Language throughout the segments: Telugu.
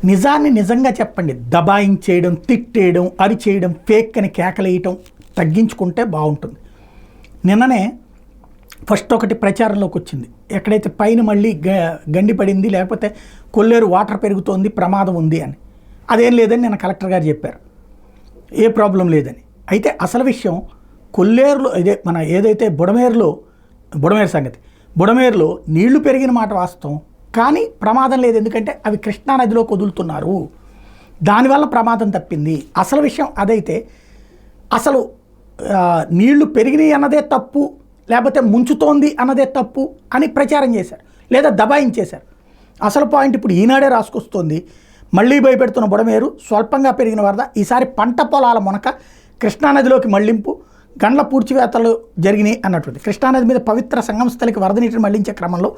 నిజాన్ని నిజంగా చెప్పండి. దబాయించేయడం, తిట్టేయడం, అరిచేయడం, ఫేక్ అని కేకలేయటం తగ్గించుకుంటే బాగుంటుంది. నిన్ననే ఫస్ట్ ఒకటి ప్రచారంలోకి వచ్చింది. ఎక్కడైతే పైన మళ్ళీ గండి పడింది, లేకపోతే కొల్లేరు వాటర్ పెరుగుతోంది, ప్రమాదం ఉంది అని. అదేం లేదని నిన్న కలెక్టర్ గారు చెప్పారు, ఏ ప్రాబ్లం లేదని. అయితే అసలు విషయం కొల్లేరులో మన ఏదైతే బుడమేరు సంగతి, బుడమేరులో నీళ్లు పెరిగిన మాట వాస్తవం, కానీ ప్రమాదం లేదు. ఎందుకంటే అవి కృష్ణానదిలోకి వదులుతున్నారు, దానివల్ల ప్రమాదం తప్పింది. అసలు విషయం అదైతే అసలు నీళ్లు పెరిగినాయి అన్నదే తప్పు, లేకపోతే ముంచుతోంది అన్నదే తప్పు అని ప్రచారం చేశారు, లేదా దబాయించేశారు. అసలు పాయింట్ ఇప్పుడు ఈనాడే రాసుకొస్తోంది. మళ్ళీ భయపెడుతున్న బుడమేరు, స్వల్పంగా పెరిగిన వరద, ఈసారి పంట పొలాల మునక, కృష్ణానదిలోకి మళ్లింపు, గండ్ల పూడ్చివేతలు జరిగినాయి అన్నట్టుంది. కృష్ణానది మీద పవిత్ర సంగమ స్థలికి వరద నీటిని మళ్లించే క్రమంలో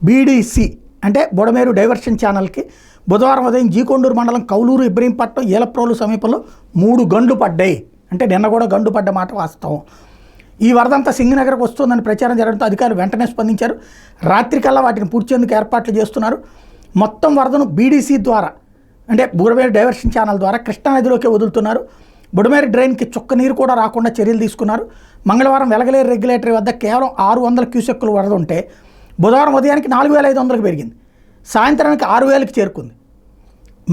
బీడీసీ అంటే బుడమేరు డైవర్షన్ ఛానల్కి బుధవారం ఉదయం జీకొండూరు మండలం కౌలూరు, ఇబ్రహీంపట్నం, ఏలప్రోలు సమీపంలో 3 గండ్లు పడ్డాయి. అంటే నిన్న కూడా గండు పడ్డ మాట వాస్తవం. ఈ వరదంతా సింగనగర్కి వస్తుందని ప్రచారం జరగడంతో అధికారులు వెంటనే స్పందించారు. రాత్రికల్లా వాటిని పూడ్చేందుకు ఏర్పాట్లు చేస్తున్నారు. మొత్తం వరదను బీడీసీ ద్వారా, అంటే బుడమేరు డైవర్షన్ ఛానల్ ద్వారా కృష్ణానదిలోకి వదులుతున్నారు. బుడమేరు డ్రైన్కి చుక్క నీరు కూడా రాకుండా చర్యలు తీసుకున్నారు. మంగళవారం వెలగలేరు రెగ్యులేటరీ వద్ద కేవలం 600 క్యూసెక్కులు వరద ఉంటే బుధవారం ఉదయానికి 4500కి పెరిగింది. సాయంత్రానికి 6000కి చేరుకుంది.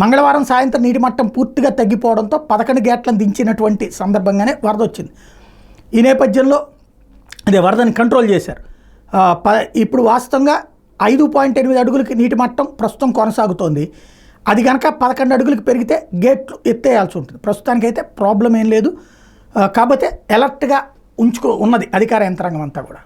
మంగళవారం సాయంత్రం నీటి మట్టం పూర్తిగా తగ్గిపోవడంతో 11 గేట్లను దించినటువంటి సందర్భంగానే వరద వచ్చింది. ఈ నేపథ్యంలో వరదని కంట్రోల్ చేశారు. ఇప్పుడు వాస్తవంగా 5.8 అడుగులకి నీటి మట్టం ప్రస్తుతం కొనసాగుతోంది. అది కనుక 11 అడుగులకి పెరిగితే గేట్లు ఎత్తేయాల్సి ఉంటుంది. ప్రస్తుతానికైతే ప్రాబ్లం ఏం లేదు. కాకపోతే అలర్ట్గా ఉన్నది అధికార యంత్రాంగం అంతా కూడా.